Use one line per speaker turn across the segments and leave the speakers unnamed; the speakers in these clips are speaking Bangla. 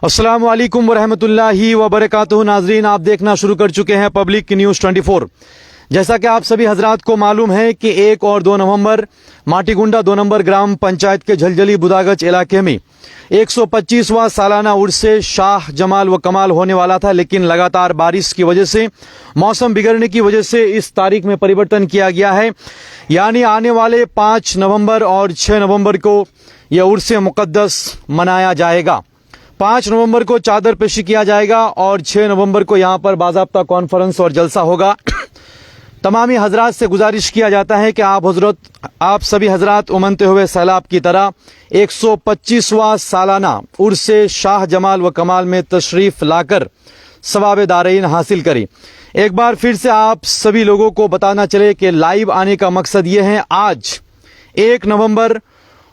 अस्सलाम वालेकुम वरहमतुल्लाहि वबरकातुहू। नाजरीन, आप देखना शुरू कर चुके हैं पब्लिक न्यूज़ 24। जैसा कि आप सभी हजरात को मालूम है कि 1 और 2 नवंबर माटीगुंडा 2 नंबर ग्राम पंचायत के झलझली बुदागच इलाके में 125वां सालाना उर्स शाह जमाल व कमाल होने वाला था, लेकिन लगातार बारिश की वजह से, मौसम बिगड़ने की वजह से इस तारीख में परिवर्तन किया गया है। यानी आने वाले 5 नवंबर और 6 नवंबर को यह उर्स मुक़द्दस मनाया जाएगा। 5 नवंबर को चादर पेशी किया जाएगा और 6 नवंबर को यहाँ पर बाज़ाब्ता कॉन्फ्रेंस और जलसा होगा। तमामी हजरात से गुजारिश किया जाता है कि आप सभी हजरात उमनते हुए सैलाब की तरह 125वां सालाना उर्स शाह जमाल व कमाल में तशरीफ लाकर सवाब दारैन हासिल करें। एक बार फिर से आप सभी लोगों को बताना चले कि लाइव आने का मकसद ये है, आज 1 नवंबर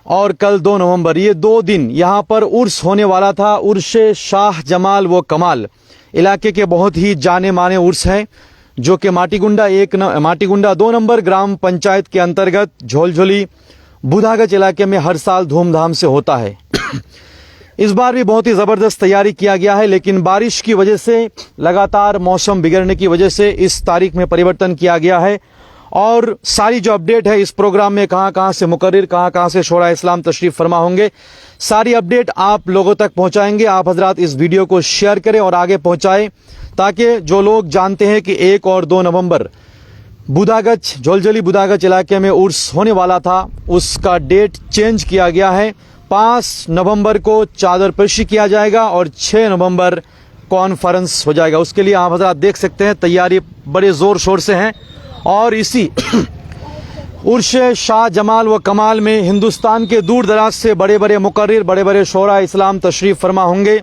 और कल 2 नवंबर, ये 2 दिन यहाँ पर उर्स होने वाला था। उर्स शाह जमाल व कमाल इलाके के बहुत ही जाने माने उर्स है, जो कि माटीगुंडा 2 नंबर ग्राम पंचायत के अंतर्गत झोलझोली बुदागच इलाके में हर साल धूमधाम से होता है। इस बार भी बहुत ही ज़बरदस्त तैयारी किया गया है, लेकिन बारिश की वजह से, लगातार मौसम बिगड़ने की वजह से इस तारीख में परिवर्तन किया गया है। और सारी जो अपडेट है इस प्रोग्राम में, कहां कहां से मुकर्रिर, कहां कहां से शोरा इस्लाम तशरीफ फरमा होंगे, सारी अपडेट आप लोगों तक पहुंचाएंगे। आप हजरात इस वीडियो को शेयर करें और आगे पहुंचाएं, ताकि जो लोग जानते हैं कि 1 और 2 नवंबर बुदागच, झोलझोली बुदागच इलाके में उर्स होने वाला था, उसका डेट चेंज किया गया है। 5 नवंबर को चादर पेशी किया जाएगा और 6 नवंबर कॉन्फ्रेंस हो जाएगा। उसके लिए आप हजरात देख सकते हैं तैयारी बड़े ज़ोर शोर से हैं। और इसी उर्स शाह जमाल व कमाल में हिंदुस्तान के दूर दराज से बड़े बड़े मुकर्रिर, बड़े बड़े शोरा इस्लाम तशरीफ फरमा होंगे।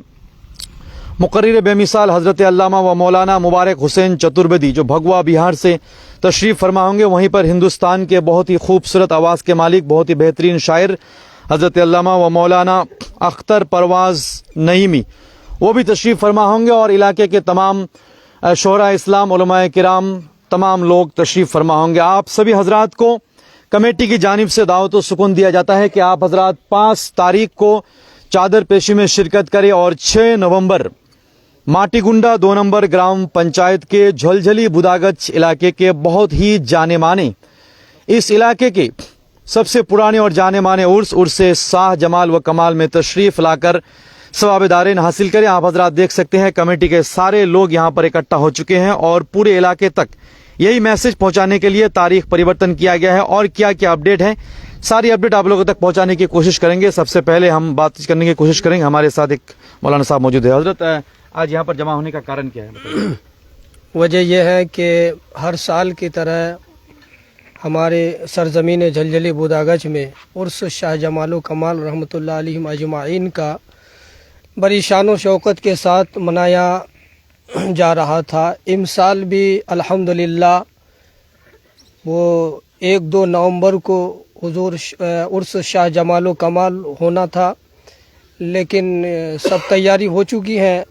मुकर्रिर बेमिसाल हज़रत अल्लामा व मौलाना मुबारक हुसैन चतुर्वेदी, जो भगवा बिहार से तशरीफ फरमा होंगे। वहीं पर हिंदुस्तान के बहुत ही खूबसूरत आवाज़ के मालिक, बहुत ही बेहतरीन शायर हज़रत अल्लामा व मौलाना अख्तर परवाज़ नईमी, वो भी तशरीफ फरमा होंगे। और इलाके के तमाम शोरा इस्लाम, उलमाए किराम, तमाम लोग तशरीफ फरमा होंगे। आप सभी हजरात को कमेटी की जानिब से दावत व सुकून दिया जाता है कि आप हजरात 5 तारीख को चादर पेशी में शिरकत करें और 6 नवंबर माटीगुंडा 2 नंबर ग्राम पंचायत के झलझली बुदागच इलाके के बहुत ही जाने माने, इस इलाके के सबसे पुराने और जाने माने उर्स शाह जमाल व कमाल में तशरीफ लाकर सवाब दारैन हासिल करें। आप हजरात देख सकते हैं कमेटी के सारे लोग यहाँ पर इकट्ठा हो चुके हैं और पूरे इलाके तक यही मैसेज पहुंचाने के लिए तारीख परिवर्तन किया गया है। और क्या क्या अपडेट है, सारी अपडेट आप लोगों तक पहुंचाने की कोशिश करेंगे। सबसे पहले हम बात करने की कोशिश करेंगे, हमारे साथ एक मौलाना साहब मौजूद है। हजरत, आज यहाँ पर जमा होने का कारण क्या है?
वजह यह है कि हर साल की तरह हमारे सरजमीन झलझली बुदागच में उर्स शाह जमाल कमाल रहमतुल्लाह अलैहिम अजमाइन का बड़ी शान व शौकत के साथ मनाया जा रहा था। इमसाल भी अल्हम्दुलिल्लाह वो 1-2 नवंबर को हुजूर उर्स शाह जमाल कमाल होना था, लेकिन सब तैयारी हो चुकी है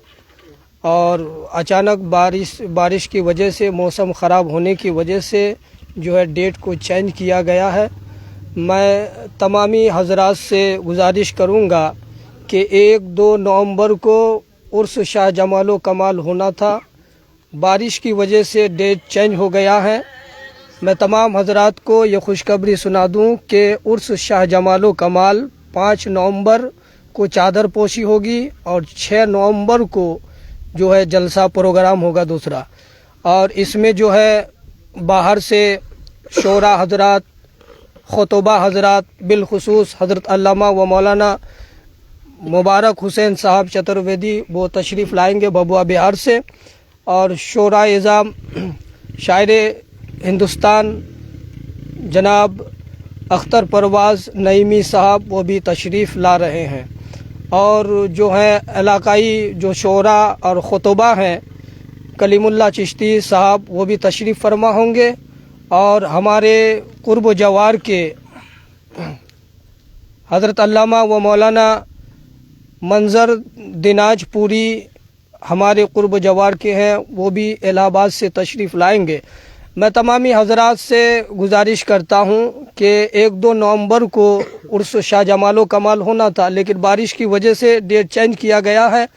और अचानक बारिश की वजह से, मौसम ख़राब होने की वजह से जो है डेट को चेंज किया गया है। मैं तमामी हजरात से गुजारिश करूँगा कि 1-2 नवंबर को उर्स शाह जमाल कमाल होना था, बारिश की वजह से डेट चेंज हो गया है। मैं तमाम हजरात को ये खुशखबरी सुना दूं कि उर्स शाह जमाल कमाल 5 नवंबर को चादर पोशी होगी और 6 नवंबर को जो है जलसा प्रोग्राम होगा दूसरा। और इसमें जो है बाहर से शोरा हजरात, खुतबा हजरात, बिलखुसूस हज़रत अल्लामा व मौलाना मुबारक हुसैन साहब चतुर्वेदी, वो तशरीफ़ लाएंगे भभुआ बिहार से। और शोरा इज़ाम, शायर हिंदुस्तान जनाब अख्तर परवाज़ नईमी साहब, वो भी तशरीफ़ ला रहे हैं। और जो है इलाकाई जो शोरा और खुतबा हैं, कलीमुल्लाह चिश्ती साहब, वो भी तशरीफ़ फरमा होंगे। और हमारे कुर्ब जवार के हज़रत अल्लामा व मौलाना मंजर दिनाजपुरी हमारे कुर्ब जवार के हैं, वो भी इलाहाबाद से तशरीफ़ लाएंगे। मैं तमामी हजरात से गुजारिश करता हूँ कि 1-2 नवंबर को उर्स शाह जमालो कमाल होना था, लेकिन बारिश की वजह से डेट चेंज किया गया है।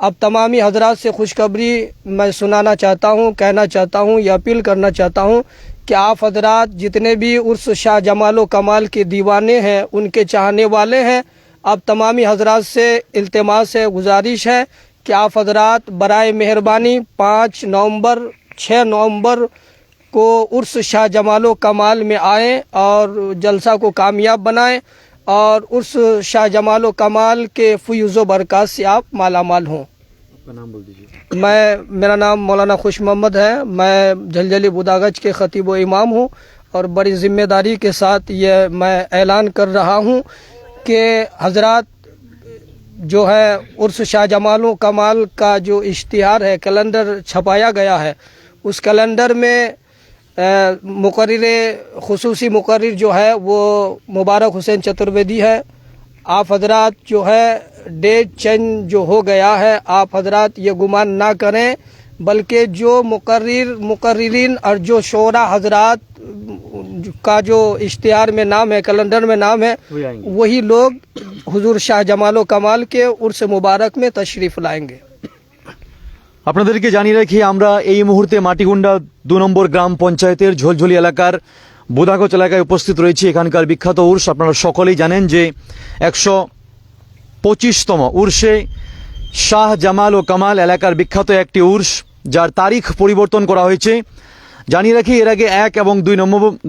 अब तमामी हजरात से खुशखबरी मैं सुनाना चाहता हूँ, कहना चाहता हूँ या अपील करना चाहता हूँ कि आप हजरात जितने भी उर्स शाह जमालो कमाल के दीवाने हैं, उनके चाहने वाले हैं, अब तमामी हजरात से इल्तिमास है, गुजारिश है कि आप हजरात बराए मेहरबानी 5 नवंबर 6 नवंबर को उर्स शाह जमालो कमाल में आएँ और जलसा को कामयाब बनाएं और उर्स शाह जमालो कमाल के फयूज़ बरक़ात से आप मालामाल हों।
आपका नाम बोल दीजिए।
मेरा नाम मौलाना खुश मोहम्मद है। मैं झलझली बुदागज के ख़तीब व इमाम हूँ और बड़ी ज़िम्मेदारी के साथ ये मैं ऐलान कर रहा हूँ कि हजरात जो है उर्स शाह जमालो कमाल का जो इश्तिहार है, कैलेंडर छपाया गया है, उस कैलेंडर में मुकर्रिर खुसूसी मुकर्रिर जो है वो मुबारक हुसैन चतुर्वेदी है। आप हजरात जो है डेट चेंज जो हो गया है, आप हजरात ये गुमान ना करें, बल्कि जो मुकर्रिरीन और जो शोरा हजरात का जो इश्तिहार में नाम है, कैलेंडर में नाम है, वही लोग हुजूर शाह जमालो कमाल के उर्स मुबारक में तशरीफ़ लाएंगे।
আপনাদেরকে জানিয়ে রাখি আমরা এই মুহূর্তে মাটিগুন্ডা 2 নম্বর গ্রাম পঞ্চায়েতের ঝোলঝলি এলাকার বুদাগজ এলাকায় উপস্থিত রয়েছি। এখানকার বিখ্যাত উর্স আপনারা সকলেই জানেন যে 125তম উর্সে শাহ জামাল ও কামাল এলাকার বিখ্যাত একটি উর্স, যার তারিখ পরিবর্তন করা হয়েছে। জানিয়ে রাখি এর আগে 1 এবং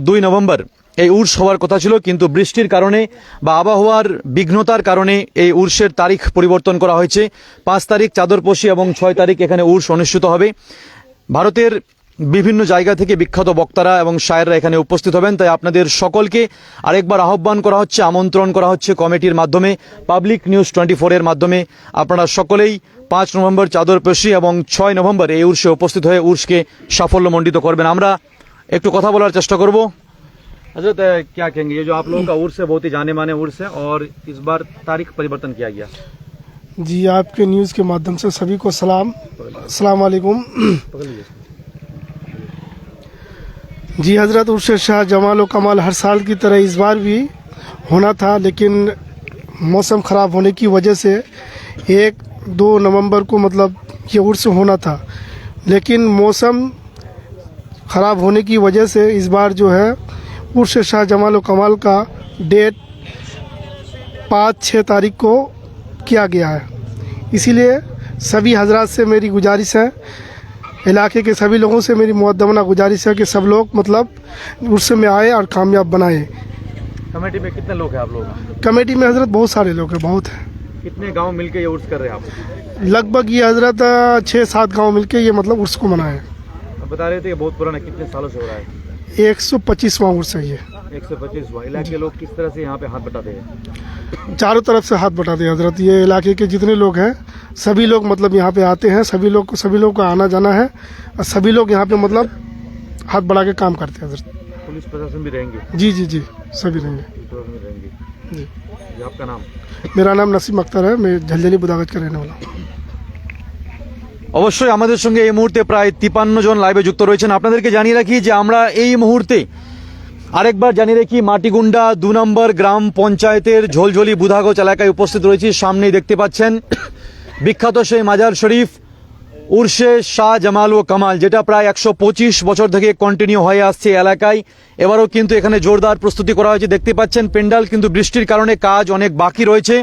2 নভেম্বর এই উর্স হওয়ার কথা ছিল, কিন্তু বৃষ্টির কারণে বা আবহাওয়ার বিঘ্নতার কারণে এই উর্সের তারিখ পরিবর্তন করা হয়েছে। 5 তারিখ চাদরপোশি এবং 6 তারিখ এখানে উর্স অনুষ্ঠিত হবে। ভারতের বিভিন্ন জায়গা থেকে বিখ্যাত বক্তারা এবং শায়েররা এখানে উপস্থিত হবেন। তাই আপনাদের সকলকে আরেকবার আহ্বান করা হচ্ছে, আমন্ত্রণ করা হচ্ছে কমিটির মাধ্যমে, পাবলিক নিউজ 24 এর মাধ্যমে। আপনারা সকলেই 5 নভেম্বর চাদরপোশি এবং 6 নভেম্বর এই উর্সে উপস্থিত হয়ে উর্সকে সাফল্যমণ্ডিত করবেন। আমরা একটু কথা বলার চেষ্টা করব। हजरत क्या कहेंगे, ये जो आप लोगों का उर्स है बहुत ही जाने माने उर्स है और इस बार तारीख परिवर्तन किया गया।
जी, आपके न्यूज़ के माध्यम से सभी को सलाम, अस्सलाम वालेकुम। जी हजरत उर्स शाह जमाल कमाल हर साल की तरह इस बार भी होना था, लेकिन मौसम ख़राब होने की वजह से 1-2 नवंबर को मतलब ये उर्स होना था, लेकिन मौसम ख़राब होने की वजह से इस बार जो है उर्स शाह जमाल कमाल का डेट 5-6 तारीख को किया गया है। इसीलिए सभी हजरात से मेरी गुजारिश है, इलाके के सभी लोगों से मेरी मुअद्दबना गुजारिश है कि सब लोग मतलब उर्स में आए और कामयाब बनाए।
कमेटी में कितने लोग हैं आप लोग?
कमेटी में हजरत बहुत सारे लोग हैं, बहुत हैं।
कितने गांव मिलके ये उर्स कर रहे हैं आप?
लगभग ये हजरत 6-7 गाँव मिलके ये मतलब उर्स को मनाए।
बता रहे थे कि बहुत पुराना, कितने सालों से हो रहा है?
125वां उर्स है ये।
125वां। इलाके के लोग किस तरह से यहाँ पे हाथ बटाते हैं?
चारों तरफ से हाथ बटाते हैं हजरत। ये इलाके के जितने लोग हैं सभी लोग मतलब यहाँ पे आते हैं, सभी लोग का आना जाना है और सभी लोग यहाँ पे मतलब हाथ बढ़ा के काम करते हैं हजरत।
पुलिस प्रशासन भी रहेंगे?
जी जी जी, सभी रहेंगे जी।
आपका नाम?
मेरा नाम नसीम अख्तर है, मैं झलझली बुदागज का रहने वाला हूँ।
অবশ্যই আমাদের সঙ্গে এই মুহূর্তে প্রায় 53 জন লাইভে যুক্ত রয়েছেন। আপনাদেরকে জানিয়ে রাখি যে আমরা এই মুহূর্তে আরেকবার জানিয়ে রাখি মাটিগুন্ডা 2 নম্বর গ্রাম পঞ্চায়েতের ঝোলঝলি বুদাগজ এলাকায় উপস্থিত রয়েছি। সামনেই দেখতে পাচ্ছেন বিখ্যাত সেই মাজার শরীফ উর্সে শাহ জামাল ও কামাল, যেটা প্রায় 125 বছর থেকে কন্টিনিউ হয়ে আসছে এলাকায়। এবারও কিন্তু এখানে জোরদার প্রস্তুতি করা হয়েছে। দেখতে পাচ্ছেন পেন্ডাল কিন্তু বৃষ্টির কারণে কাজ অনেক বাকি রয়েছে,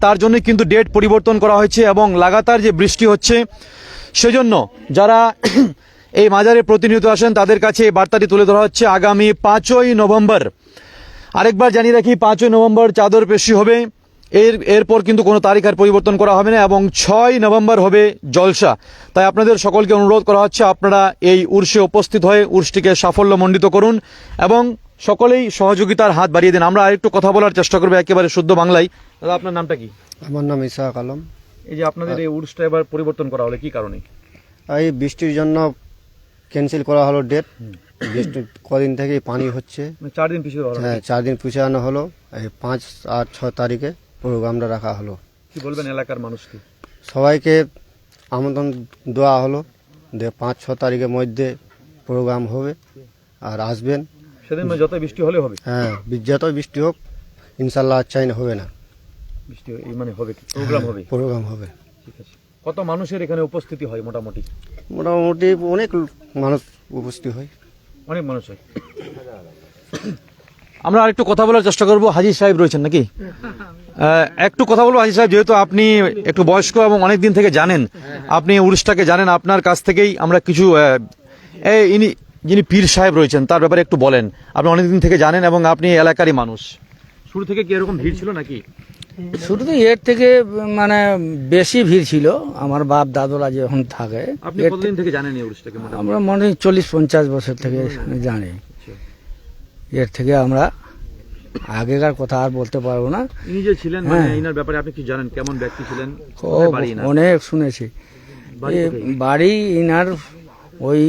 তার জন্য কিন্তু ডেট পরিবর্তন করা হয়েছে এবং লাগাতার যে বৃষ্টি হচ্ছে সেজন্য যারা এই মাজারে প্রতিনিয়ত আসেন তাদের কাছে এই বার্তাটি তুলে ধরা হচ্ছে। আগামী 5ই নভেম্বর, আরেকবার জানিয়ে রাখি, 5ই নভেম্বর চাদরপোশি হবে। এরপর কিন্তু কোনো তারিখ আর পরিবর্তন করা হবে না এবং 6 নভেম্বর হবে জলসা। তাই আপনাদের সকলকে অনুরোধ করা হচ্ছে আপনারা এই উর্সে উপস্থিত হয়ে উর্সটিকে সাফল্যমণ্ডিত করুন এবং সকলেই সহযোগিতার হাত বাড়িয়ে দেন। আমরা আরেকটু কথা বলার চেষ্টা করবো একেবারে শুদ্ধ বাংলায়। দাদা, আপনার নামটা কি?
আমার নাম ইসাক আলম।
এই যে আপনাদের এই উর্সটা এবার পরিবর্তন করা হলো, কি কারণে?
এই বৃষ্টির জন্য ক্যান্সেল করা হলো ডেট। বৃষ্টি কদিন থেকে পানি হচ্ছে,
4 দিন পিছিয়ে হলো।
হ্যাঁ, 4 দিন পিছিয়ে আনা হলো। এই 5 আর 6 তারিখে প্রোগ্রামটা রাখা হলো।
কি বলবেন এলাকার মানুষকে?
সবাইকে আমন্ত্রণ দেওয়া হলো যে 5-6 তারিখের মধ্যে প্রোগ্রাম হবে আর আসবেন।
সেদিন যত বৃষ্টি হলে হবে,
হ্যাঁ, যত বৃষ্টি হোক ইনশাল্লাহ আচ্ছাই না হবে না,
বৃষ্টি মানে হবে, প্রোগ্রাম হবে।
প্রোগ্রাম হবে।
ঠিক আছে। কত মানুষের এখানে উপস্থিতি হয় মোটামুটি?
মোটামুটি অনেক মানুষ উপস্থিত হয়।
অনেক মানুষ হয়। আমরা আরেকটু কথা বলার চেষ্টা করব। হাজী সাহেব রয়েছেন নাকি? একটু কথা বলবো হাজী সাহেব, যেহেতু আপনি একটু বয়স্ক এবং অনেক দিন থেকে জানেন, আপনি উরুসটাকে জানেন, আপনার কাছ থেকেই আমরা কিছু ইনি যিনি পীর সাহেব রয়েছেন তার ব্যাপারে একটু বলেন। আপনি অনেকদিন থেকে জানেন এবং আপনি এলাকারই মানুষ। শুরু থেকে কি এরকম ভিড় ছিল নাকি?
শুরুতে এর থেকে মানে বেশি ভিড় ছিল। আমার বাপ দাদুরা যখন থাকে,
আপনি কতদিন থেকে জানেন এই উরুসটাকে? মোটামুটি
আমরা মনে হয় 40-50 বছর থেকে জানি। এর থেকে আমরা আগেকার কথা আর বলতে পারবো না।
ইনি যে ছিলেন, মানে ইনার ব্যাপারে আপনি কি জানেন? কেমন ব্যক্তি ছিলেন? কোথায় বাড়ি ইনার?
অনেক শুনেছি।
বাড়ি
এ
কোথায়?
বাড়ি ইনার ওই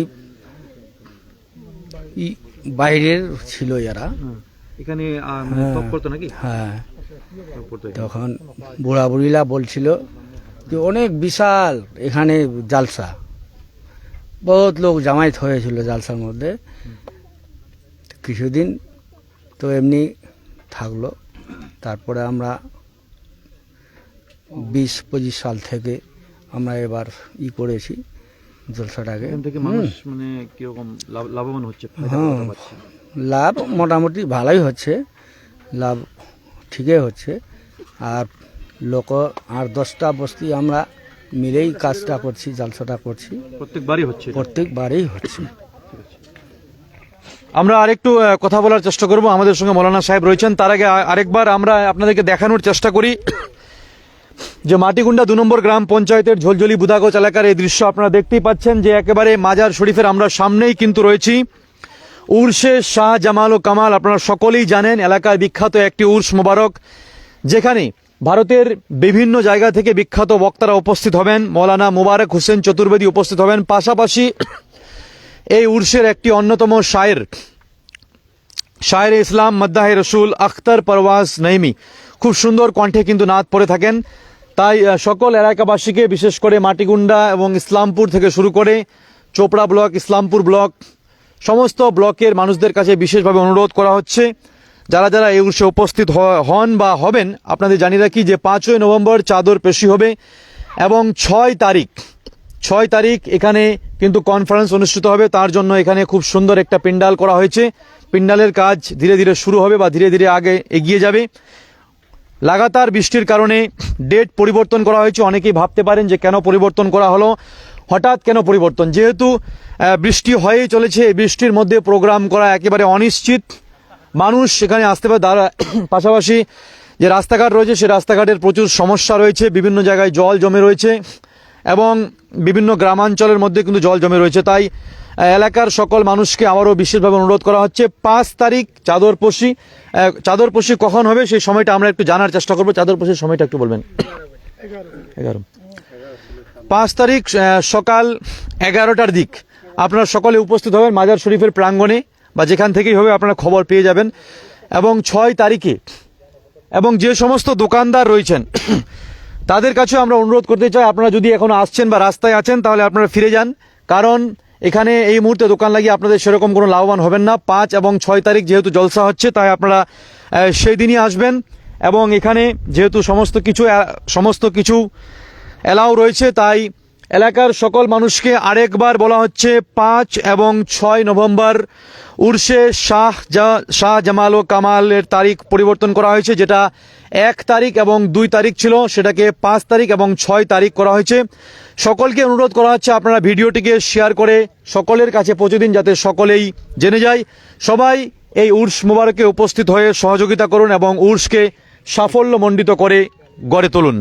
বাইরের ছিল এরা।
এখানে তপ করতো নাকি?
হ্যাঁ,
তপ করতো এখানে।
তখন বুড়া বুড়িরা বলছিল যে অনেক বিশাল এখানে জালসা, বহুত লোক জামায়াত হয়েছিল জালসার মধ্যে। কিছুদিন তো এমনি থাকলো, তারপরে আমরা 20-25 সাল থেকে আমরা এবার করেছি জলসাটাকে।
এখান থেকে মানুষ মানে কিরকম লাভবান হচ্ছে, ফায়দা
হ্যাঁ,
কতটা পাচ্ছে?
লাভ মোটামুটি ভালোই হচ্ছে, লাভ ঠিকই হচ্ছে। আর লোক 8-10টা বস্তি আমরা মিলেই কাজটা করছি, জালসাটা করছি,
প্রত্যেকবারই হচ্ছে এটা?
প্রত্যেকবারই হচ্ছে।
আমরা আরেকটু কথা বলার চেষ্টা করব। আমাদের সঙ্গে মৌলানা সাহেব রয়েছেন। তার আগে আরেকবার আমরা আপনাদেরকে দেখানোর চেষ্টা করি যে মাটিগুন্ডা 2 নম্বর গ্রাম পঞ্চায়েতের ঝলঝলি বুদাগোচ এলাকার এই দৃশ্য আপনারা দেখতেই পাচ্ছেন যে একেবারে মাজার শরীফের আমরা সামনেই কিন্তু রয়েছি। উর্সে শাহ জামাল ও কামাল আপনারা সকলেই জানেন, এলাকায় বিখ্যাত একটি উর্স মোবারক, যেখানে ভারতের বিভিন্ন জায়গা থেকে বিখ্যাত বক্তারা উপস্থিত হবেন। মৌলানা মুবারক হোসেন চতুর্বেদী উপস্থিত হবেন। পাশাপাশি এই উর্সের একটি অন্যতম শায়ের ইসলাম মদ্দাহে রসুল আখতার পরওয়াজ নঈমি খুব সুন্দর কণ্ঠে কিন্তু নাত পড়ে থাকেন। তাই সকল এলাকাবাসীকে, বিশেষ করে মাটিগুন্ডা এবং ইসলামপুর থেকে শুরু করে চোপড়া ব্লক, ইসলামপুর ব্লক, সমস্ত ব্লকের মানুষদের কাছে বিশেষভাবে অনুরোধ করা হচ্ছে, যারা যারা এই উৎসবে উপস্থিত হন বা হবেন, আপনাদের জানিয়ে রাখি যে 5ই নভেম্বর চাদর পেশি হবে এবং 6 তারিখ এখানে কিন্তু কনফারেন্স অনুষ্ঠিত হবে। তার জন্য এখানে খুব সুন্দর একটা পেন্ডাল করা হয়েছে। পেন্ডালের কাজ ধীরে ধীরে শুরু হবে বা ধীরে ধীরে আগে এগিয়ে যাবে। লাগাতার বৃষ্টির কারণে ডেট পরিবর্তন করা হয়েছে। অনেকেই ভাবতে পারেন যে কেন পরিবর্তন করা হলো, হঠাৎ কেন পরিবর্তন? যেহেতু বৃষ্টি হয়েই চলেছে, এই বৃষ্টির মধ্যে প্রোগ্রাম করা একেবারে অনিশ্চিত। মানুষ সেখানে আসতে পারে। পাশাপাশি যে রাস্তাঘাট রয়েছে, সে রাস্তাঘাটের প্রচুর সমস্যা রয়েছে, বিভিন্ন জায়গায় জল জমে রয়েছে এবং বিভিন্ন গ্রামাঞ্চলের মধ্যে কিন্তু জল জমে রয়েছে। তাই এলাকার সকল মানুষকে আবারও বিশেষভাবে অনুরোধ করা হচ্ছে 5 তারিখ চাদরপশি কখন হবে সেই সময়টা আমরা একটু জানার চেষ্টা করবো। চাদরপশির সময়টা একটু বলবেন। 5 তারিখ সকাল 11টার দিক আপনারা সকলে উপস্থিত হবেন মাজার শরীফের প্রাঙ্গণে বা যেখান থেকেই হবে আপনারা খবর পেয়ে যাবেন। এবং 6 তারিখে এবং যে সমস্ত দোকানদার রয়েছেন তাদের কাছে আমরা অনুরোধ করতে চাই, আপনারা যদি এখনো আসছেন বা রাস্তায় আছেন তাহলে আপনারা ফিরে যান, কারণ এখানে এই মুহূর্তে দোকান লাগিয়ে আপনাদের সেরকম কোনো লাভবান হবেন না। 5 এবং 6 তারিখ যেহেতু জলসা হচ্ছে, তাই আপনারা সেই দিনই আসবেন। এবং এখানে যেহেতু সমস্ত কিছু এলাও রয়েছে, তাই এলাকার সকল মানুষকে আরেকবার বলা হচ্ছে 5 এবং 6 নভেম্বর উর্সে শাহ জামাল ও কামালের তারিখ পরিবর্তন করা হয়েছে। যেটা 1 তারিখ এবং 2 তারিখ ছিল, সেটাকে 5 তারিখ এবং 6 তারিখ করা হয়েছে। সকলকে অনুরোধ করা হচ্ছে আপনারা ভিডিওটিকে শেয়ার করে সকলের কাছে পৌঁছে দিন, যাতে সকলেই জেনে যায়। সবাই এই উর্স মোবারকে উপস্থিত হয়ে সহযোগিতা করুন এবং উর্সকে সাফল্যমণ্ডিত করে গড়ে তুলুন।